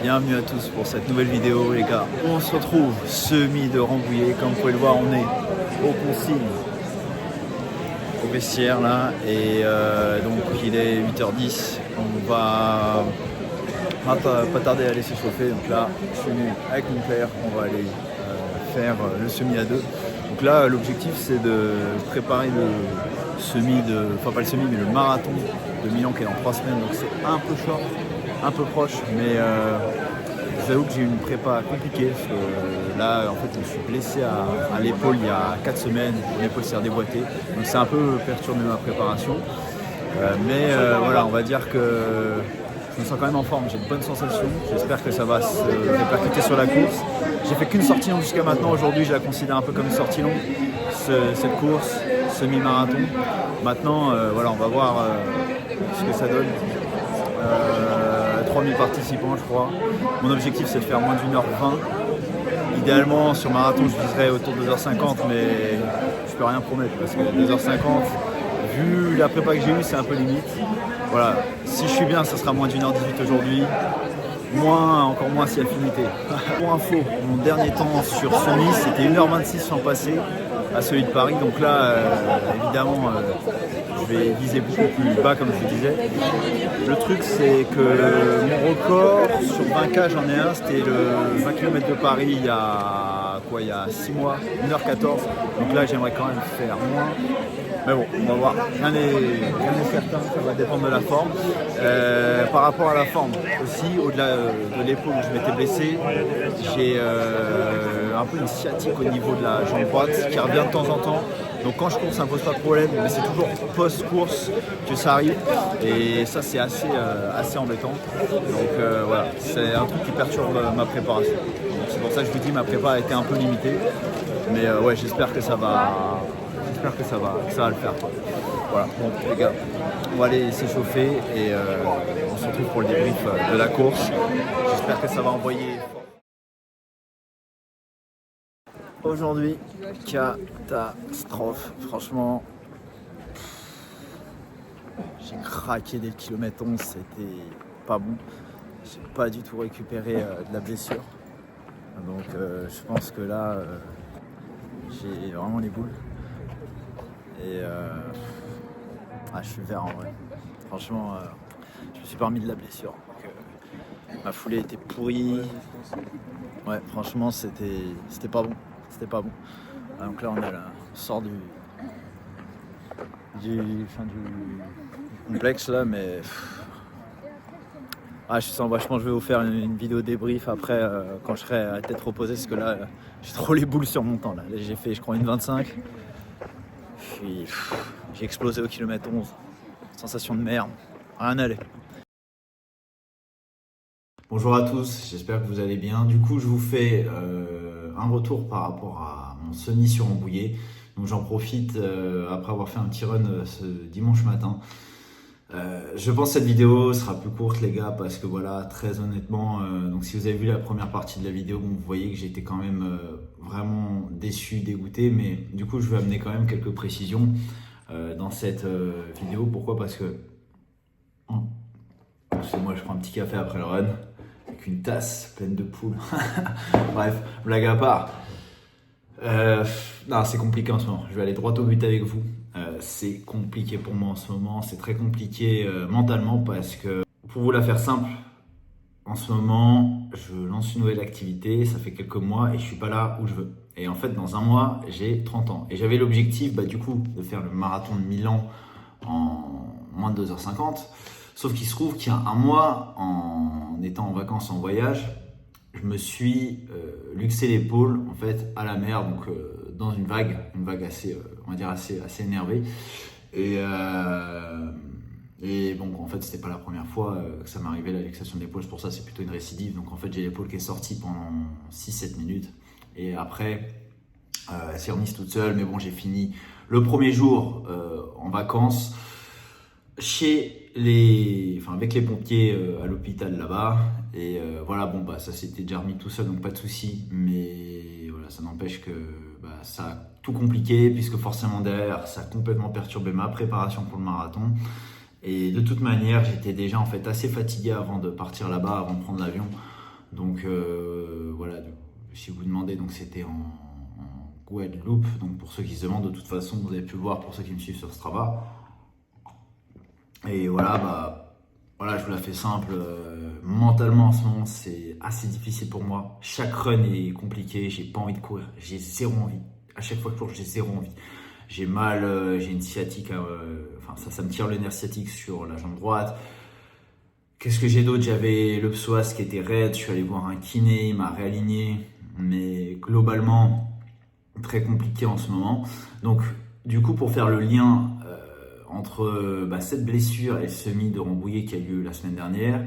Bienvenue à tous pour cette nouvelle vidéo les gars. On se retrouve semi de Rambouillet, comme vous pouvez le voir on est aux consignes, au vestiaire là et donc il est 8h10, on va pas tarder à aller s'échauffer. Donc là je suis venu avec mon père, on va aller faire le semi à deux. Donc là l'objectif c'est de préparer le semi enfin pas le semi mais le marathon de Milan qui est dans 3 semaines, donc c'est un peu short, un peu proche, mais je vous avoue que j'ai eu une prépa compliquée parce que là en fait je me suis blessé à l'épaule il y a 4 semaines, l'épaule s'est redéboîtée, donc c'est un peu perturbé ma préparation, mais voilà, on va dire que je me sens quand même en forme, j'ai de bonnes sensations, j'espère que ça va se répercuter sur la course. J'ai fait qu'une sortie longue jusqu'à maintenant, aujourd'hui je la considère un peu comme une sortie longue, cette course, semi-marathon. Maintenant voilà, on va voir ce que ça donne. 3000 participants je crois. Mon objectif c'est de faire moins d'1h20. Idéalement sur marathon je viserais autour de 2h50, mais je peux rien promettre parce que 2h50, vu la prépa que j'ai eue, c'est un peu limite. Voilà, si je suis bien ça sera moins d'1h18 aujourd'hui. Encore moins si affinité. Pour info, mon dernier temps sur semi c'était 1h26 sans passer à celui de Paris, donc là évidemment je vais viser beaucoup plus bas comme je vous disais. Le truc c'est que mon record sur 20K j'en ai un, c'était le 20 km de Paris il y a 6 mois, 1h14, donc là j'aimerais quand même faire moins. Mais bon, on va voir, rien n'est certain, ça va dépendre de la forme. Par rapport à la forme aussi, au-delà de l'épaule où je m'étais blessé, j'ai un peu une sciatique au niveau de la jambe droite qui revient de temps en temps. Donc quand je cours ça ne pose pas de problème, mais c'est toujours post-course que ça arrive. Et ça c'est assez embêtant. Donc voilà, c'est un truc qui perturbe ma préparation. Donc, c'est pour ça que je vous dis ma prépa a été un peu limitée. Mais ouais, j'espère que ça va le faire. Voilà, bon les gars, on va aller s'échauffer et on se retrouve pour le débrief de la course. J'espère que ça va envoyer fort. Aujourd'hui, catastrophe, franchement, j'ai craqué dès le kilomètre 11, c'était pas bon. J'ai pas du tout récupéré de la blessure. Donc je pense que là, j'ai vraiment les boules. Et je suis vert en vrai. Franchement, je me suis pas remis de la blessure. Donc, ma foulée était pourrie. Ouais, franchement, c'était pas bon. C'était pas bon. Donc là, on sort du complexe là, mais je sens vachement. Je vais vous faire une vidéo débrief après quand je serai à tête reposée, parce que là, j'ai trop les boules sur mon temps. Là, j'ai fait, je crois, une 25. Puis j'ai explosé au kilomètre 11. Sensation de merde. Rien n'allait. Bonjour à tous, j'espère que vous allez bien. Du coup, je vous fais un retour par rapport à mon semi sur Rambouillet. Donc j'en profite après avoir fait un petit run ce dimanche matin. Je pense que cette vidéo sera plus courte les gars, parce que voilà, très honnêtement, donc si vous avez vu la première partie de la vidéo, vous voyez que j'étais quand même vraiment déçu, dégoûté, mais du coup je vais amener quand même quelques précisions dans cette vidéo. Pourquoi? Parce que moi je prends un petit café après le run avec une tasse pleine de poules. Bref, blague à part. Non, c'est compliqué en ce moment. Je vais aller droit au but avec vous. C'est compliqué pour moi en ce moment. C'est très compliqué mentalement, parce que, pour vous la faire simple, en ce moment, je lance une nouvelle activité. Ça fait quelques mois et je suis pas là où je veux. Et en fait, dans un mois, j'ai 30 ans. Et j'avais l'objectif, du coup, de faire le marathon de Milan en moins de 2h50. Sauf qu'il se trouve qu'il y a un mois, en étant en vacances, en voyage, je me suis luxé l'épaule en fait à la mer, donc dans une vague assez, on va dire assez énervée. Et bon, en fait, c'était pas la première fois que ça m'arrivait la luxation d'épaule, c'est pour ça c'est plutôt une récidive. Donc en fait, j'ai l'épaule qui est sortie pendant 6-7 minutes. Et après, elle s'est remise toute seule. Mais bon, j'ai fini le premier jour en vacances avec les pompiers à l'hôpital là-bas. Et voilà, bon, ça s'était déjà remis tout seul, donc pas de souci. Mais voilà, ça n'empêche que ça a tout compliqué, puisque forcément derrière, ça a complètement perturbé ma préparation pour le marathon. Et de toute manière, j'étais déjà en fait assez fatigué avant de partir là-bas, avant de prendre l'avion. Donc voilà, si vous vous demandez, donc c'était en Guadeloupe. Donc pour ceux qui se demandent, de toute façon, vous avez pu le voir pour ceux qui me suivent sur Strava. Et voilà, je vous la fais simple. Mentalement en ce moment, c'est assez difficile pour moi. Chaque run est compliqué, j'ai pas envie de courir, j'ai zéro envie. À chaque fois que je cours, j'ai zéro envie. J'ai mal, j'ai une sciatique, ça me tire le nerf sciatique sur la jambe droite. Qu'est-ce que j'ai d'autre? J'avais le psoas qui était raide, je suis allé voir un kiné, il m'a réaligné, mais globalement, très compliqué en ce moment. Donc, du coup, pour faire le lien entre cette blessure et le semi de Rambouillet qui a lieu la semaine dernière,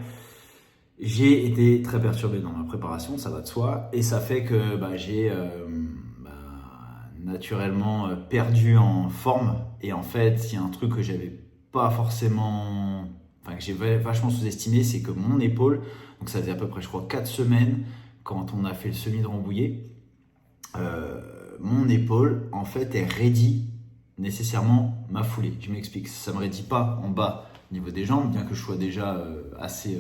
j'ai été très perturbé dans ma préparation, ça va de soi, et ça fait que j'ai naturellement perdu en forme. Et en fait, il y a un truc que j'avais pas forcément, que j'ai vachement sous-estimé, c'est que mon épaule, donc ça faisait à peu près, je crois, 4 semaines quand on a fait le semi de Rambouillet, mon épaule, en fait, elle raidit nécessairement ma foulée. Je m'explique, ça ne me raidit pas en bas au niveau des jambes, bien que je sois déjà assez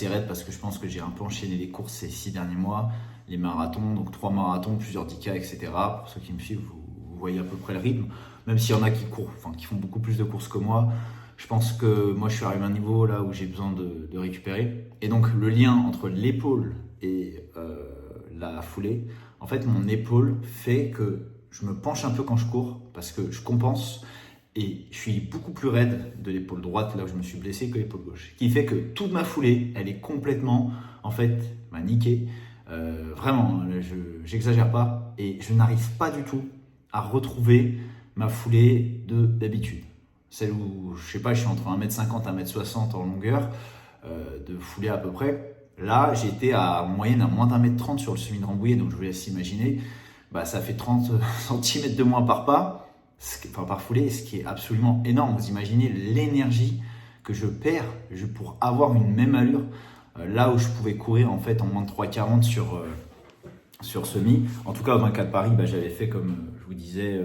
raide, parce que je pense que j'ai un peu enchaîné les courses ces 6 derniers mois, les marathons, donc 3 marathons, plusieurs 10K, etc. Pour ceux qui me suivent, vous voyez à peu près le rythme, même s'il y en a qui courent, qui font beaucoup plus de courses que moi. Je pense que moi je suis arrivé à un niveau là où j'ai besoin de récupérer. Et donc le lien entre l'épaule et la foulée, en fait mon épaule fait que je me penche un peu quand je cours parce que je compense et je suis beaucoup plus raide de l'épaule droite là où je me suis blessé que l'épaule gauche. Ce qui fait que toute ma foulée, elle est complètement niquée. Vraiment, j'exagère pas et je n'arrive pas du tout à retrouver ma foulée d'habitude. Celle où, je sais pas, je suis entre 1m50 et 1m60 en longueur de foulée à peu près. Là, j'étais en moyenne à moins d'1m30 sur le semi de Rambouillet, donc je vous laisse imaginer. Ça fait 30 cm de moins par pas, par foulée, ce qui est absolument énorme. Vous imaginez l'énergie que je perds pour avoir une même allure. Là où je pouvais courir en fait en moins de 3,40 sur semi. En tout cas, au 24 Paris, j'avais fait comme je vous disais,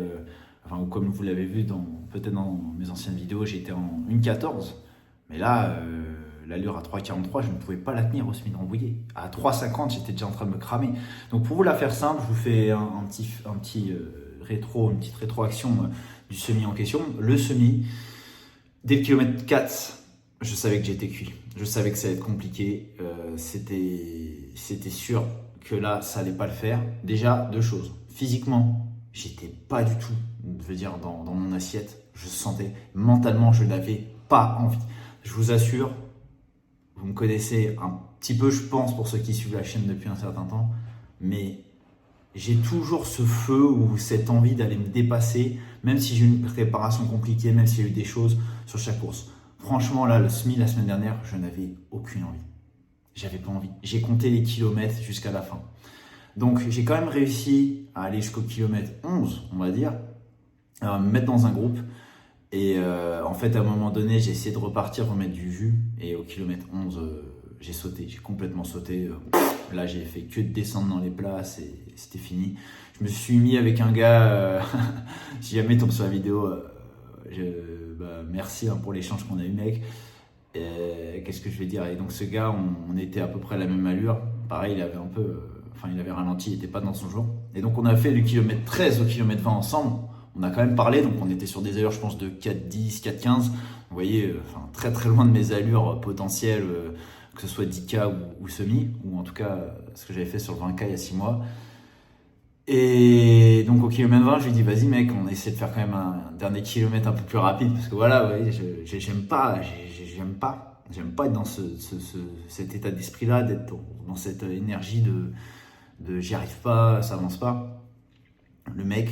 ou comme vous l'avez vu peut-être dans mes anciennes vidéos, j'étais en 1,14. Mais là, l'allure à 3,43, je ne pouvais pas la tenir au semi de Rambouillet. À 3,50, j'étais déjà en train de me cramer. Donc pour vous la faire simple, je vous fais une petite rétroaction du semi en question. Le semi, dès le kilomètre 4, je savais que j'étais cuit. Je savais que ça allait être compliqué. C'était sûr que là, ça allait pas le faire. Déjà, 2 choses. Physiquement, j'étais pas du tout, dans mon assiette. Je sentais, mentalement, je n'avais pas envie. Je vous assure, vous me connaissez un petit peu, je pense, pour ceux qui suivent la chaîne depuis un certain temps, mais j'ai toujours ce feu ou cette envie d'aller me dépasser, même si j'ai eu une préparation compliquée, même s'il y a eu des choses sur chaque course. Franchement, là, le semi, la semaine dernière, je n'avais aucune envie. J'avais pas envie. J'ai compté les kilomètres jusqu'à la fin. Donc, j'ai quand même réussi à aller jusqu'au kilomètre 11, on va dire, à me mettre dans un groupe. Et en fait, à un moment donné, j'ai essayé de remettre du jus. Et au kilomètre 11, j'ai sauté. J'ai complètement sauté. Là, j'ai fait que de descendre dans les places et c'était fini. Je me suis mis avec un gars, si jamais il tombe sur la vidéo, merci pour l'échange qu'on a eu, mec. Qu'est-ce que je vais dire? Et donc ce gars, on était à peu près à la même allure. Pareil, il avait il avait ralenti, il n'était pas dans son jour. Et donc on a fait du kilomètre 13 au kilomètre 20 ensemble. On a quand même parlé, donc on était sur des allures, je pense, de 4,10, 4,15. Vous voyez, très très loin de mes allures potentielles, que ce soit 10K ou semi, ou en tout cas ce que j'avais fait sur le 20K il y a 6 mois. Et donc au kilomètre 20, je lui dis vas-y mec, on essaie de faire quand même un dernier kilomètre un peu plus rapide, parce que voilà, vous voyez, j'aime pas être dans cet état d'esprit-là, d'être dans cette énergie de j'y arrive pas, ça avance pas. Le mec,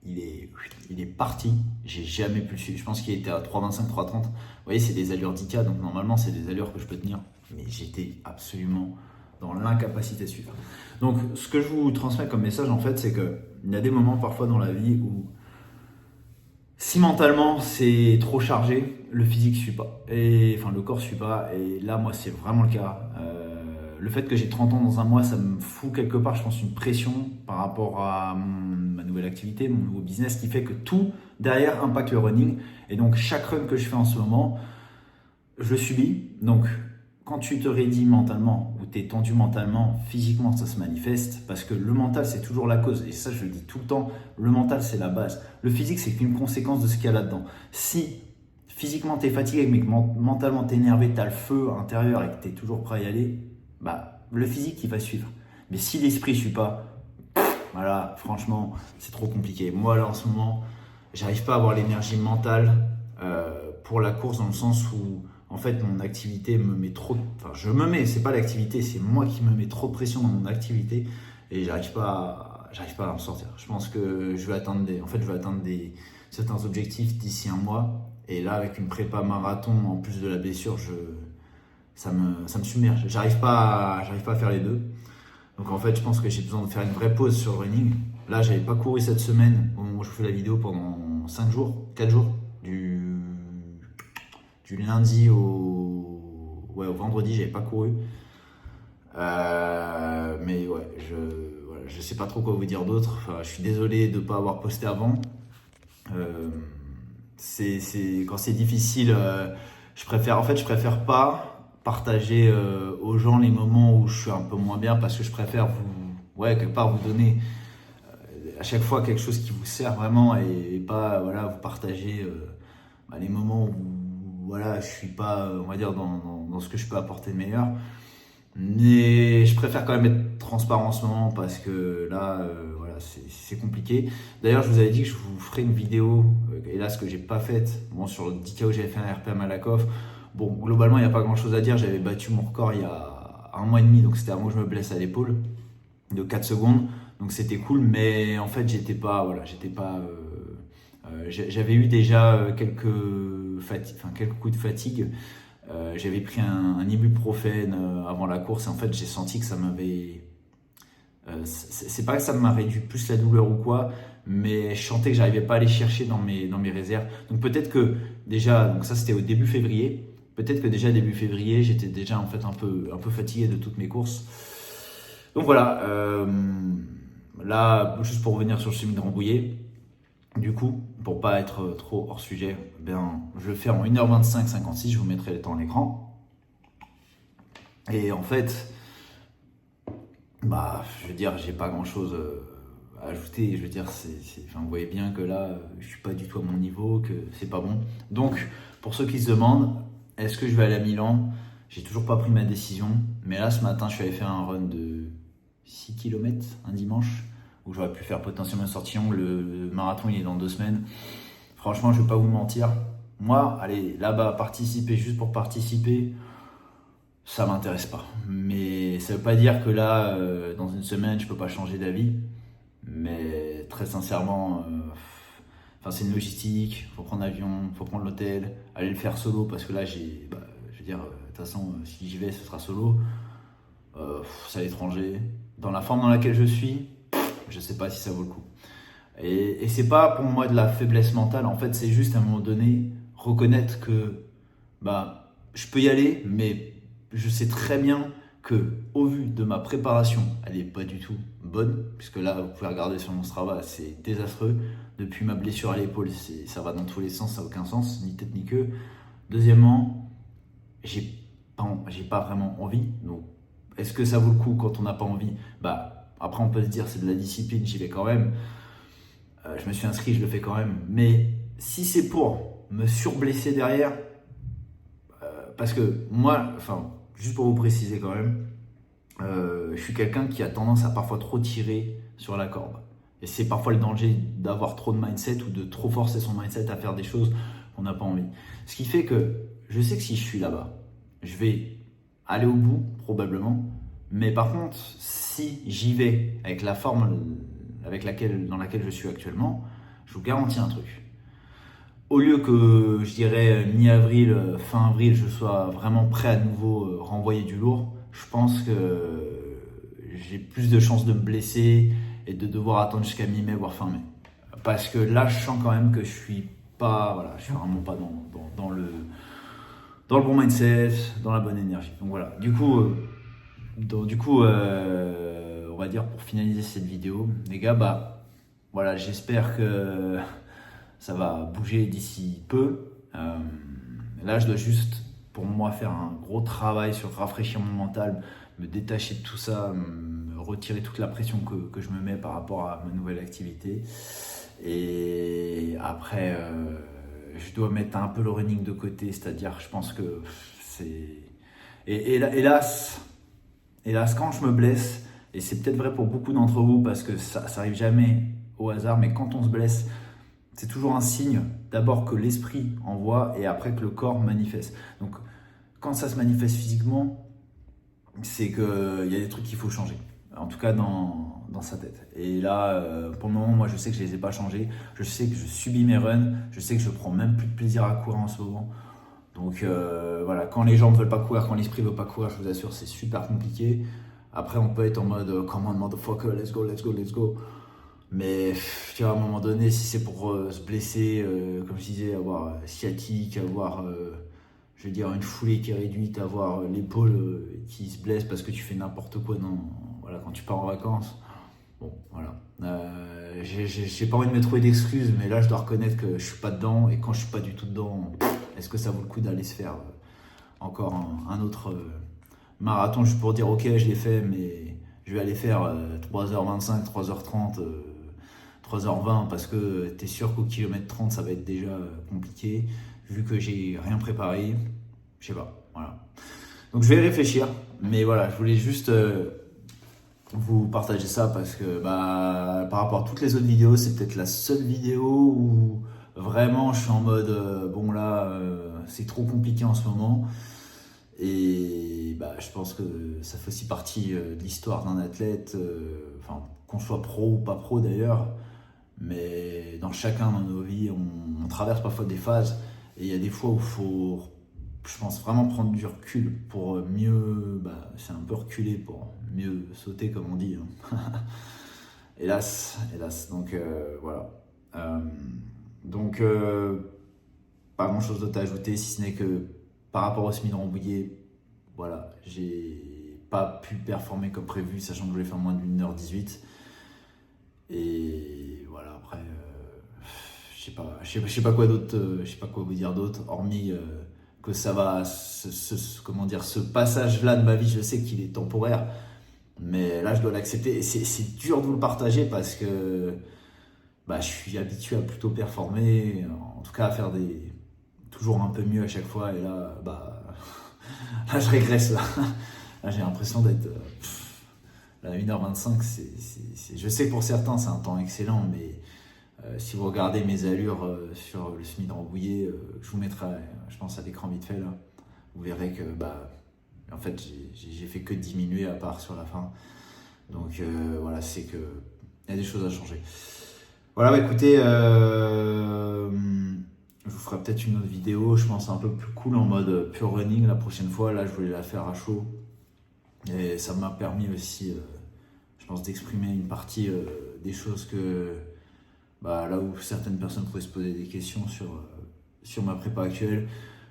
il est parti, j'ai jamais pu le suivre. Je pense qu'il était à 3,25, 3,30. Vous voyez, c'est des allures 10K, donc normalement c'est des allures que je peux tenir, mais j'étais absolument dans l'incapacité de suivre. Donc ce que je vous transmets comme message en fait, c'est qu'il y a des moments parfois dans la vie où si mentalement c'est trop chargé, le physique ne suit pas, le corps ne suit pas, et là moi c'est vraiment le cas. Le fait que j'ai 30 ans dans un mois, ça me fout quelque part, je pense, une pression par rapport à ma nouvelle activité, mon nouveau business, qui fait que tout derrière impacte le running. Et donc chaque run que je fais en ce moment, je le subis. Donc quand tu te raidis mentalement ou tu es tendu mentalement, physiquement ça se manifeste parce que le mental c'est toujours la cause et ça je le dis tout le temps, le mental c'est la base. Le physique c'est qu'une conséquence de ce qu'il y a là-dedans. Si physiquement tu es fatigué mais que mentalement tu es énervé, tu as le feu intérieur et que tu es toujours prêt à y aller, bah le physique il va suivre. Mais si l'esprit ne suit pas, voilà, franchement c'est trop compliqué. Moi là en ce moment, j'arrive pas à avoir l'énergie mentale pour la course dans le sens où en fait mon activité me met trop, enfin je me mets, c'est pas l'activité, c'est moi qui me mets trop de pression dans mon activité et j'arrive pas à en sortir. Je pense que je vais atteindre certains objectifs d'ici un mois et là avec une prépa marathon en plus de la blessure, ça me submerge. J'arrive pas à faire les deux. Donc en fait je pense que j'ai besoin de faire une vraie pause sur le running. Là j'avais pas couru cette semaine au moment où je fais la vidéo pendant 4 jours du lundi au vendredi, j'avais pas couru. Mais ouais, je sais pas trop quoi vous dire d'autre. Enfin, je suis désolé de pas avoir posté avant. Quand c'est difficile, je préfère pas partager aux gens les moments où je suis un peu moins bien parce que je préfère quelque part vous donner à chaque fois quelque chose qui vous sert vraiment et pas vous partager les moments où je suis pas, on va dire, dans ce que je peux apporter de meilleur. Mais je préfère quand même être transparent en ce moment parce que là, c'est compliqué. D'ailleurs, je vous avais dit que je vous ferai une vidéo, hélas que j'ai pas faite, sur le 10K où j'avais fait un RP à Malakoff. Bon, globalement, il n'y a pas grand chose à dire. J'avais battu mon record il y a 1 mois et demi, donc c'était avant que je me blesse à l'épaule, de 4 secondes. Donc c'était cool, mais en fait, j'avais eu déjà quelques coups de fatigue. J'avais pris un ibuprofène avant la course et en fait j'ai senti que ça m'avait... c'est pas que ça m'a réduit plus la douleur ou quoi, mais je sentais que j'arrivais pas à aller chercher dans mes réserves. Donc peut-être que déjà, donc ça c'était au début février, peut-être que déjà début février j'étais déjà en fait un peu fatigué de toutes mes courses. Donc voilà, là juste pour revenir sur le semi de Rambouillet, du coup, pour pas être trop hors sujet, je le fais en 1h25-56, je vous mettrai le temps à l'écran. Et en fait, je veux dire, j'ai pas grand chose à ajouter. Je veux dire, vous voyez bien que là, je suis pas du tout à mon niveau, que c'est pas bon. Donc, pour ceux qui se demandent, est-ce que je vais aller à Milan? J'ai toujours pas pris ma décision. Mais là, ce matin, je suis allé faire un run de 6 km un dimanche, où j'aurais pu faire potentiellement une sortie longue. Le marathon il est dans 2 semaines. Franchement, je vais pas vous mentir. Moi, aller là-bas participer juste pour participer, ça m'intéresse pas. Mais ça veut pas dire que là, dans une semaine, je peux pas changer d'avis. Mais très sincèrement, c'est une logistique. Faut prendre l'avion, faut prendre l'hôtel, aller le faire solo parce que là, je veux dire, de toute façon, si j'y vais, ce sera solo. C'est à l'étranger. Dans la forme dans laquelle je suis, je sais pas si ça vaut le coup. Et c'est pas pour moi de la faiblesse mentale, en fait c'est juste à un moment donné reconnaître que je peux y aller, mais je sais très bien que au vu de ma préparation, elle est pas du tout bonne, puisque là vous pouvez regarder sur mon Strava, c'est désastreux. Depuis ma blessure à l'épaule, ça va dans tous les sens, ça n'a aucun sens, ni tête ni queue. Deuxièmement, j'ai pas vraiment envie, donc est-ce que ça vaut le coup quand on n'a pas envie? Après, on peut se dire c'est de la discipline, j'y vais quand même. Je me suis inscrit, je le fais quand même. Mais si c'est pour me surblesser derrière, parce que moi, juste pour vous préciser quand même, je suis quelqu'un qui a tendance à parfois trop tirer sur la corde. Et c'est parfois le danger d'avoir trop de mindset ou de trop forcer son mindset à faire des choses qu'on n'a pas envie. Ce qui fait que je sais que si je suis là-bas, je vais aller au bout, probablement. Mais par contre, si j'y vais avec la forme dans laquelle je suis actuellement, je vous garantis un truc. Au lieu que, je dirais, mi-avril, fin avril, je sois vraiment prêt à nouveau renvoyer du lourd, je pense que j'ai plus de chances de me blesser et de devoir attendre jusqu'à mi-mai, voire fin mai. Parce que là, je sens quand même que je suis vraiment pas dans le bon mindset, dans la bonne énergie. Donc voilà, du coup, on va dire pour finaliser cette vidéo, les gars, j'espère que ça va bouger d'ici peu. Là, je dois juste, pour moi faire un gros travail sur rafraîchir mon mental, me détacher de tout ça, me retirer toute la pression que je me mets par rapport à ma nouvelle activité. Et après, je dois mettre un peu le running de côté, c'est-à-dire je pense que c'est... Hélas, quand je me blesse, et c'est peut-être vrai pour beaucoup d'entre vous parce que ça arrive jamais au hasard, mais quand on se blesse, c'est toujours un signe d'abord que l'esprit envoie et après que le corps manifeste. Donc quand ça se manifeste physiquement, c'est qu'il y a des trucs qu'il faut changer. En tout cas dans sa tête. Et là, pour le moment, moi je sais que je ne les ai pas changés. Je sais que je subis mes runs. Je sais que je prends même plus de plaisir à courir en ce moment. Donc voilà, quand les gens ne veulent pas courir, quand l'esprit ne veut pas courir, je vous assure, c'est super compliqué. Après, on peut être en mode come on motherfucker, let's go, let's go, let's go. Mais tu vois, à un moment donné, si c'est pour se blesser, comme je disais, avoir sciatique, avoir, je veux dire, une foulée qui est réduite, avoir l'épaule qui se blesse parce que tu fais n'importe quoi voilà, quand tu pars en vacances. Bon, voilà. J'ai pas envie de me trouver d'excuses, mais là, je dois reconnaître que je suis pas dedans. Et quand je suis pas du tout dedans, est-ce que ça vaut le coup d'aller se faire encore un autre marathon juste pour dire ok, je l'ai fait, mais je vais aller faire 3h25, 3h30, 3h20 parce que tu es sûr qu'au kilomètre 30 ça va être déjà compliqué vu que j'ai rien préparé, je sais pas, voilà. Donc je vais y réfléchir, mais voilà, je voulais juste vous partager ça parce que par rapport à toutes les autres vidéos, c'est peut-être la seule vidéo où vraiment je suis en mode bon là c'est trop compliqué en ce moment. Et je pense que ça fait aussi partie de l'histoire d'un athlète, qu'on soit pro ou pas pro d'ailleurs, mais dans chacun de nos vies, on traverse parfois des phases et il y a des fois où il faut, je pense, vraiment prendre du recul pour mieux, c'est un peu reculer pour mieux sauter comme on dit. Hélas, donc voilà. Donc pas grand chose d'autre à ajouter si ce n'est que par rapport au semi-Rambouillet, voilà, j'ai pas pu performer comme prévu, sachant que je voulais faire moins de 1h18. Et voilà, après, je sais pas quoi d'autre, je sais pas quoi vous dire d'autre, hormis que ça va, ce passage-là de ma vie, je sais qu'il est temporaire, mais là, je dois l'accepter. Et c'est dur de vous le partager parce que je suis habitué à plutôt performer, en tout cas à faire toujours un peu mieux à chaque fois. Et là, là je régresse. Là j'ai l'impression d'être là, 1h25. Je sais que pour certains, c'est un temps excellent, mais si vous regardez mes allures sur le semi de Rambouillet, je vous mettrai, je pense, à l'écran vite fait là. Vous verrez que en fait, j'ai fait que diminuer à part sur la fin. Donc voilà, c'est que il y a des choses à changer. Voilà, écoutez, je vous ferai peut-être une autre vidéo, je pense un peu plus cool en mode pure running la prochaine fois. Là, je voulais la faire à chaud. Et ça m'a permis aussi, je pense, d'exprimer une partie des choses que, là où certaines personnes pourraient se poser des questions sur ma prépa actuelle.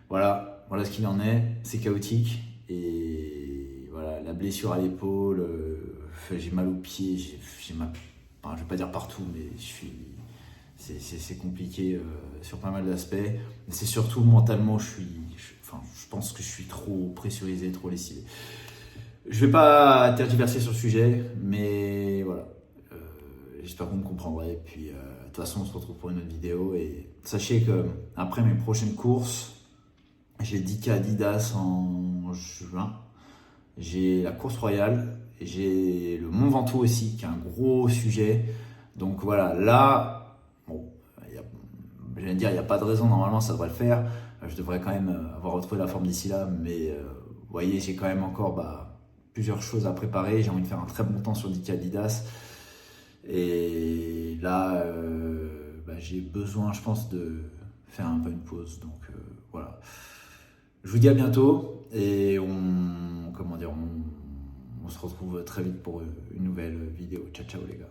Voilà ce qu'il en est. C'est chaotique. Et voilà, la blessure à l'épaule, j'ai mal aux pieds, j'ai mal, je vais pas dire partout, mais c'est compliqué sur pas mal d'aspects. Mais c'est surtout mentalement, je pense que je suis trop pressurisé, trop lessivé. Je vais pas tergiverser sur le sujet, mais voilà. J'espère que vous me comprendrez. Puis de toute façon, on se retrouve pour une autre vidéo. Et sachez que après mes prochaines courses, j'ai 10K Adidas en juin. J'ai la course royale. J'ai le Mont Ventoux aussi, qui est un gros sujet. Donc voilà, là, bon, je viens de dire, il n'y a pas de raison, normalement ça devrait le faire. Je devrais quand même avoir retrouvé la forme d'ici là, mais vous voyez, j'ai quand même encore plusieurs choses à préparer. J'ai envie de faire un très bon temps sur 10K Adidas. Et là, j'ai besoin, je pense, de faire un peu une pause. Donc voilà. Je vous dis à bientôt et on se retrouve très vite pour une nouvelle vidéo. Ciao, ciao les gars.